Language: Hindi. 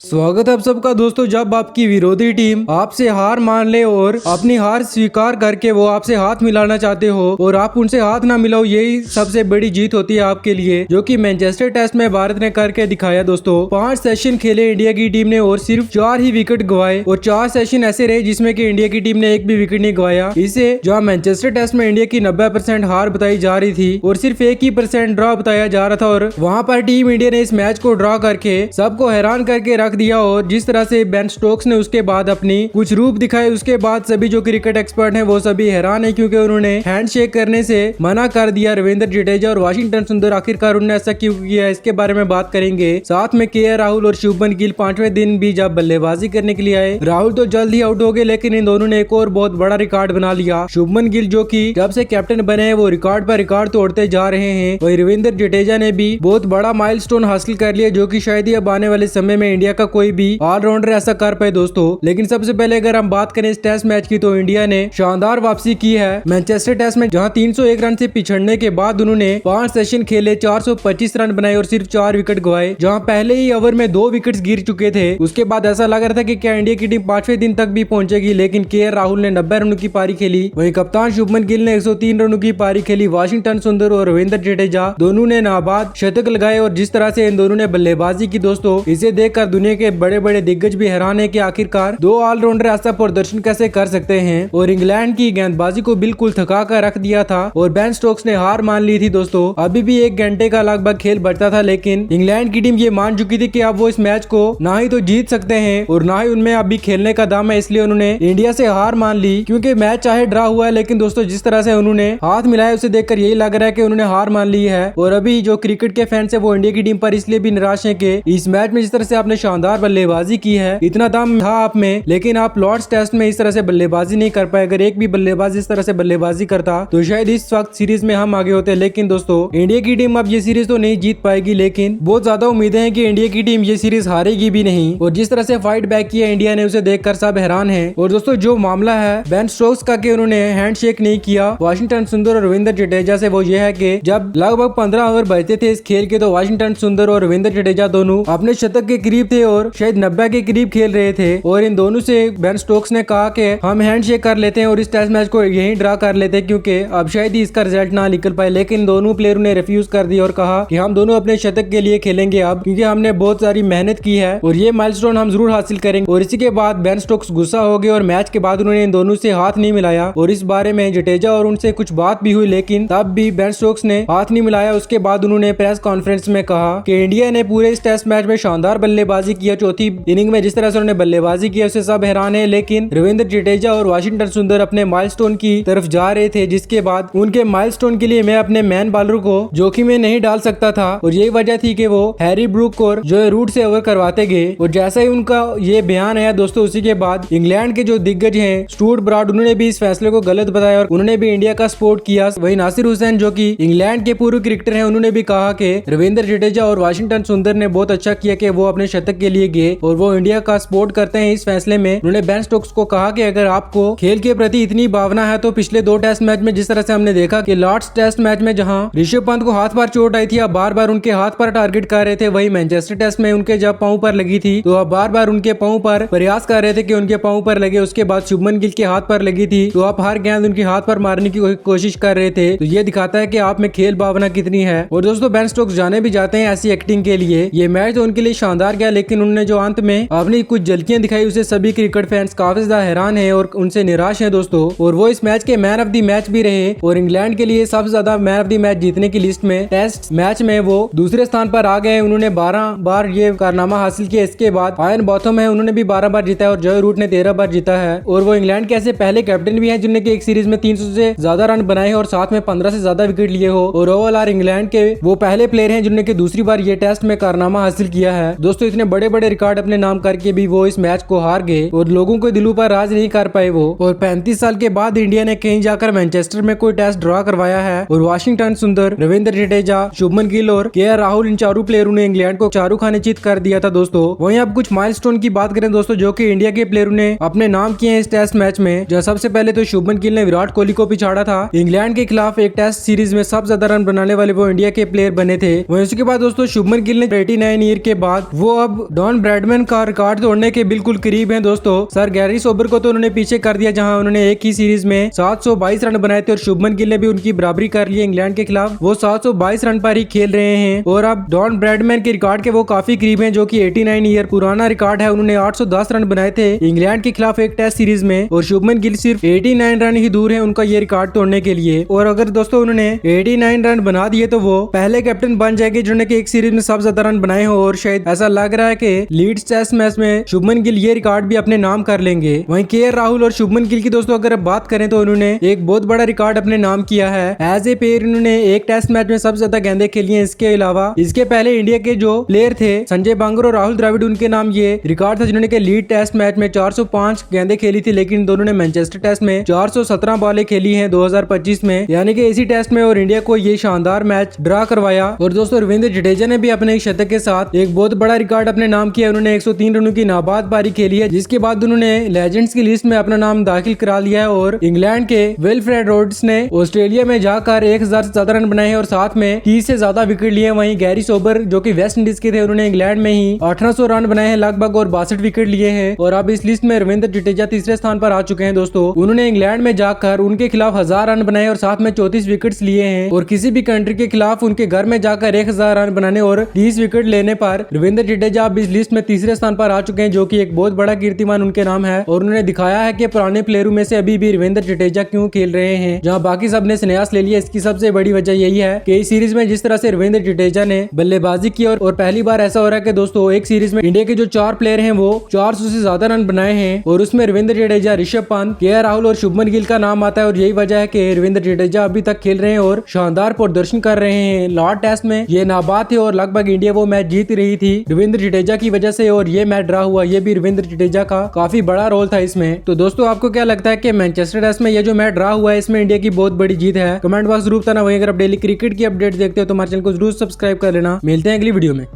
स्वागत है आप सबका दोस्तों। जब आपकी विरोधी टीम आपसे हार मान ले और अपनी हार स्वीकार करके वो आपसे हाथ मिलाना चाहते हो और आप उनसे हाथ ना मिलाओ, यही सबसे बड़ी जीत होती है आपके लिए, जो कि मैनचेस्टर टेस्ट में भारत ने करके दिखाया। दोस्तों 5 सेशन खेले इंडिया की टीम ने और सिर्फ 4 ही विकेट गवाए और 4 सेशन ऐसे रहे जिसमें कि इंडिया की टीम ने एक भी विकेट नहीं गवाया। इसे जहाँ मैनचेस्टर टेस्ट में इंडिया की 90% हार बताई जा रही थी और सिर्फ 1% ड्रॉ बताया जा रहा था और वहाँ पर टीम इंडिया ने इस मैच को ड्रॉ करके सबको हैरान करके रख दिया। और जिस तरह से बेन स्टोक्स ने उसके बाद अपनी कुछ रूप दिखाए, उसके बाद सभी जो क्रिकेट एक्सपर्ट हैं वो सभी हैरान है, क्योंकि उन्होंने हैंडशेक करने से मना कर दिया। रविंद्र जडेजा और वाशिंगटन सुंदर आखिरकार उन्होंने ऐसा क्यों किया, इसके बारे में बात करेंगे। साथ में के राहुल और शुभमन गिल 5वें दिन भी जब बल्लेबाजी करने के लिए आए, राहुल तो जल्द ही आउट हो गए, लेकिन इन दोनों ने एक और बहुत बड़ा रिकॉर्ड बना लिया। शुभमन गिल जो कि जब से कैप्टन बने हैं वो रिकॉर्ड पर रिकॉर्ड तोड़ते जा रहे हैं। वही रविंद्र जडेजा ने भी बहुत बड़ा माइलस्टोन हासिल कर लिया, जो कि शायद ही अब आने वाले समय में इंडिया का कोई भी ऑलराउंडर ऐसा कर पाए। दोस्तों लेकिन सबसे पहले अगर हम बात करें इस टेस्ट मैच की, तो इंडिया ने शानदार वापसी की है मैनचेस्टर टेस्ट में, जहां 301 रन से पिछड़ने के बाद उन्होंने 5 सेशन खेले, 425 रन बनाए और सिर्फ 4 विकेट गवाए। जहां पहले ही ओवर में 2 विकेट्स गिर चुके थे, उसके बाद ऐसा लग रहा था कि क्या इंडिया की टीम 5वें दिन तक भी पहुंचेगी, लेकिन के राहुल ने 90 रनों की पारी खेली। वहीं कप्तान शुभमन गिल ने 103 रनों की पारी खेली। वाशिंगटन सुंदर और रविंद्र जडेजा दोनों ने नाबाद शतक लगाए और जिस तरह से इन दोनों ने बल्लेबाजी की दोस्तों, इसे देखकर दुनिया के बड़े बड़े दिग्गज भी हैरान है कि आखिरकार 2 ऑलराउंडर ऐसा प्रदर्शन कैसे कर सकते हैं। और इंग्लैंड की गेंदबाजी को बिल्कुल थका कर रख दिया था और बेन स्टोक्स ने हार मान ली थी। दोस्तों अभी भी 1 घंटे का लगभग खेल बचता था, लेकिन इंग्लैंड की टीम ये मान चुकी थी कि अब वो इस मैच को ना ही तो जीत सकते हैं और ना ही उनमें अभी खेलने का दम है, इसलिए उन्होंने इंडिया से हार मान ली। क्योंकि मैच चाहे ड्रा हुआ है, लेकिन दोस्तों जिस तरह से उन्होंने हाथ मिलाया उसे देखकर यही लग रहा है कि उन्होंने हार मान ली है। और अभी जो क्रिकेट के फैंस है वो इंडिया की टीम पर इसलिए भी निराश है कि इस मैच में जिस तरह से आपने शानदार बल्लेबाजी की है, इतना दम था आप में, लेकिन आप लॉर्ड्स टेस्ट में इस तरह से बल्लेबाजी नहीं कर पाए। अगर एक भी बल्लेबाज इस तरह से बल्लेबाजी करता तो शायद इस वक्त सीरीज में हम आगे होते। लेकिन दोस्तों इंडिया की टीम अब ये सीरीज तो नहीं जीत पाएगी, लेकिन बहुत ज्यादा उम्मीदें हैं कि इंडिया की टीम ये सीरीज हारेगी भी नहीं। और जिस तरह से फाइट बैक किया इंडिया ने, उसे देखकर सब हैरान है। और दोस्तों जो मामला है बेन स्टोक्स का कि उन्होंने हैंडशेक नहीं किया वाशिंगटन सुंदर और रविंद्र जडेजा से, वो ये है कि जब लगभग 15 ओवर बचते थे इस खेल के, तो वाशिंगटन सुंदर और रविंद्र जडेजा दोनों अपने शतक के करीब थे और शायद 90 के करीब खेल रहे थे। और इन दोनों से बेन स्टोक्स ने कहा कि हम हैंडशेक कर लेते हैं और इस टेस्ट मैच को यहीं ड्रा कर लेते हैं, क्योंकि अब शायद ही इसका रिजल्ट ना निकल पाए। लेकिन दोनों प्लेयरों ने रिफ्यूज कर दिया और कहा कि हम दोनों अपने शतक के लिए खेलेंगे अब, क्योंकि हमने बहुत सारी मेहनत की है और ये माइलस्टोन हम जरूर हासिल करेंगे। और इसी के बाद बेन स्टोक्स गुस्सा हो गए और मैच के बाद उन्होंने इन दोनों से हाथ नहीं मिलाया। और इस बारे में जडेजा और उनसे कुछ बात भी हुई, लेकिन तब भी बेन स्टोक्स ने हाथ नहीं मिलाया। उसके बाद उन्होंने प्रेस कॉन्फ्रेंस में कहा कि इंडिया ने पूरे इस टेस्ट मैच में शानदार बल्लेबाजी की। चौथी इनिंग में जिस तरह से उन्होंने बल्लेबाजी की उससे सब हैरान है, लेकिन रविंद्र जडेजा और वाशिंगटन सुंदर अपने माइलस्टोन की तरफ जा रहे थे, जिसके बाद उनके माइलस्टोन के लिए मैं अपने मैन बॉलर को जोखिम में नहीं डाल सकता था। और यही वजह थी कि वो हैरी ब्रूक और जो रूट से ओवर करवाते गए। और जैसा ही उनका ये बयान आया दोस्तों, उसी के बाद इंग्लैंड के जो दिग्गज हैं स्टुअर्ट ब्रॉड, उन्होंने भी इस फैसले को गलत बताया और उन्होंने भी इंडिया का सपोर्ट किया। वही नासिर हुसैन जो कि इंग्लैंड के पूर्व क्रिकेटर हैं, उन्होंने भी कहा कि रविंद्र जडेजा और वाशिंगटन सुंदर ने बहुत अच्छा किया कि वो अपने शतक के लिए गए और वो इंडिया का सपोर्ट करते हैं इस फैसले में। उन्होंने बेन स्टोक्स को कहा कि अगर आपको खेल के प्रति इतनी भावना है तो पिछले 2 टेस्ट मैच में जिस तरह से हमने देखा कि लॉर्ड्स टेस्ट मैच में जहां ऋषभ पंत को हाथ पर चोट आई थी, आप बार बार उनके हाथ पर टारगेट कर रहे थे। वही मैनचेस्टर टेस्ट में उनके जब पांव पर लगी थी तो आप बार बार उनके पांव पर प्रयास कर रहे थे कि उनके पांव पर लगे। उसके बाद शुभमन गिल के हाथ पर लगी थी तो आप हर गेंद उनके हाथ पर मारने की कोशिश कर रहे थे। तो ये दिखाता है कि आप में खेल भावना कितनी है। और दोस्तों बेन स्टोक्स जाने भी जाते हैं ऐसी एक्टिंग के लिए। ये मैच तो उनके लिए शानदार गया, लेकिन उन्होंने जो अंत में अपनी कुछ झलकियां दिखाई उसे सभी क्रिकेट फैंस काफी ज्यादा हैरान है और उनसे निराश है दोस्तों। और वो इस मैच के मैन ऑफ द मैच भी रहे और इंग्लैंड के लिए सबसे ज्यादा मैन ऑफ द मैच जीतने की लिस्ट में टेस्ट मैच में वो दूसरे स्थान पर आ गए। उन्होंने 12 बार ये कारनामा हासिल किया। इसके बाद आयन बॉथम है, उन्होंने भी 12 बार जीता है और जॉय रूट ने 13 बार जीता है। और वो इंग्लैंड के ऐसे पहले कैप्टन भी हैं जिन्होंने एक सीरीज में 300 से ज्यादा रन बनाए और साथ में 15 से ज्यादा विकेट लिए हो। और ओवरऑल इंग्लैंड के वो पहले प्लेयर हैं जिन्होंने दूसरी बार ये टेस्ट में कारनामा हासिल किया है। दोस्तों इतने बड़े बड़े रिकॉर्ड अपने नाम करके भी वो इस मैच को हार गए और लोगों के दिलों पर राज नहीं कर पाए वो। और 35 साल के बाद इंडिया ने कहीं जाकर मैनचेस्टर में कोई टेस्ट ड्रॉ करवाया है और वाशिंगटन सुंदर, रविंद्र जडेजा, शुभमन गिल और के राहुल, इन चारों प्लेयरों ने इंग्लैंड को चारों खाने चित कर दिया था दोस्तों। वहीं अब कुछ माइलस्टोन की बात करें दोस्तों, जो कि इंडिया के प्लेयरों ने अपने नाम किए हैं इस टेस्ट मैच में। जो सबसे पहले तो शुभमन गिल ने विराट कोहली को पिछाड़ा था। इंग्लैंड के खिलाफ एक टेस्ट सीरीज में सबसे ज्यादा रन बनाने वाले वो इंडिया के प्लेयर बने थे। वहीं उसके बाद दोस्तों शुभमन गिल ने 89 ईयर के बाद वो अब डॉन ब्रैडमैन का रिकॉर्ड तोड़ने के बिल्कुल करीब हैं दोस्तों। सर गैरी सोबर को तो उन्होंने पीछे कर दिया, जहां उन्होंने एक ही सीरीज में 722 रन बनाए थे और शुभमन गिल ने भी उनकी बराबरी कर ली इंग्लैंड के खिलाफ। वो 722 रन पर ही खेल रहे हैं और अब डॉन ब्रैडमैन के रिकॉर्ड के वो काफी करीब हैं, जो कि 89 ईयर पुराना रिकॉर्ड है। उन्होंने 810 रन बनाए थे इंग्लैंड के खिलाफ एक टेस्ट सीरीज में और शुभमन गिल सिर्फ 89 रन ही दूर है उनका ये रिकॉर्ड तोड़ने के लिए। और अगर दोस्तों उन्होंने 89 रन बना दिए तो वो पहले कैप्टन बन जाएंगे जिन्होंने एक सीरीज में सबसे ज्यादा रन बनाए हो और शायद ऐसा लग रहा है कि लीड्स टेस्ट मैच में शुभमन गिल ये रिकॉर्ड भी अपने नाम कर लेंगे। वहीं केएल राहुल और शुभमन गिल की दोस्तों अगर बात करें तो उन्होंने एक बहुत बड़ा रिकॉर्ड अपने नाम किया है। एज ए प्लेयर उन्होंने एक टेस्ट मैच में सबसे ज्यादा गेंदे खेली हैं। इसके अलावा इसके पहले इंडिया के जो प्लेयर थे संजय बांगर और राहुल द्रविड़, उनके नाम ये रिकॉर्ड था जिन्होंने के लीड टेस्ट मैच में 405 गेंदे खेली थी, लेकिन दोनों ने मैनचेस्टर टेस्ट में 417 बॉलें खेली हैं 2025 में, यानी कि इसी टेस्ट में और इंडिया को ये शानदार मैच ड्रा करवाया। और दोस्तों रविंद्र जडेजा ने भी अपने एक शतक के साथ एक बहुत बड़ा रिकॉर्ड अपने नाम किया। उन्होंने 103 रनों की नाबाद पारी खेली है, जिसके बाद उन्होंने लेजेंड्स की लिस्ट में अपना नाम दाखिल करा लिया है। और इंग्लैंड के विल्फ्रेड रोड्स ने ऑस्ट्रेलिया में जाकर 1000 से ज्यादा रन बनाए हैं और साथ में 30 से ज्यादा विकेट लिए। वहीं गैरी सोबर जो कि वेस्ट इंडीज के थे, उन्होंने इंग्लैंड में ही 1800 रन बनाए हैं लगभग और 62 विकेट लिए हैं। और अब इस लिस्ट में रविंद्र जडेजा तीसरे स्थान पर आ चुके हैं दोस्तों। उन्होंने इंग्लैंड में जाकर उनके खिलाफ 1000 रन बनाए और साथ में 34 विकेट लिए हैं। और किसी भी कंट्री के खिलाफ उनके घर में जाकर 1000 रन बनाने और 30 विकेट लेने पर रविंद्र जडेजा अब इस लिस्ट में तीसरे स्थान पर आ चुके हैं, जो कि एक बहुत बड़ा कीर्तिमान उनके नाम है। और उन्होंने दिखाया है कि पुराने प्लेयरों में से अभी भी रविंद्र जडेजा क्यों खेल रहे हैं, जहां बाकी सब ने संन्यास ले लिया। इसकी सबसे बड़ी वजह यही है कि इस सीरीज में जिस तरह से रविंद्र जडेजा ने बल्लेबाजी की और पहली बार ऐसा हो रहा है कि दोस्तों एक सीरीज में इंडिया के जो 4 प्लेयर हैं वो 400 से ज्यादा रन बनाए हैं और उसमें रविंद्र जडेजा, ऋषभ पंत, केएल राहुल और शुभमन गिल का नाम आता है। और यही वजह है कि रविंद्र जडेजा अभी तक खेल रहे हैं और शानदार प्रदर्शन कर रहे हैं। लॉर्ड टेस्ट में ये नाबाद थे और लगभग इंडिया वो मैच जीत रही थी रविंद्र जडेजा की वजह से, और ये मैच ड्रा हुआ। ये भी रविंद्र जडेजा का काफी बड़ा रोल था इसमें। तो दोस्तों आपको क्या लगता है कि मैनचेस्टर टेस्ट में ये जो मैच ड्रा हुआ है इसमें इंडिया की बहुत बड़ी जीत है? कमेंट बॉक्स जरूर बताना। वहीं अगर आप डेली क्रिकेट की अपडेट देखते हो तो हमारे चैनल को जरूर सब्सक्राइब कर लेना। मिलते हैं अगली वीडियो में।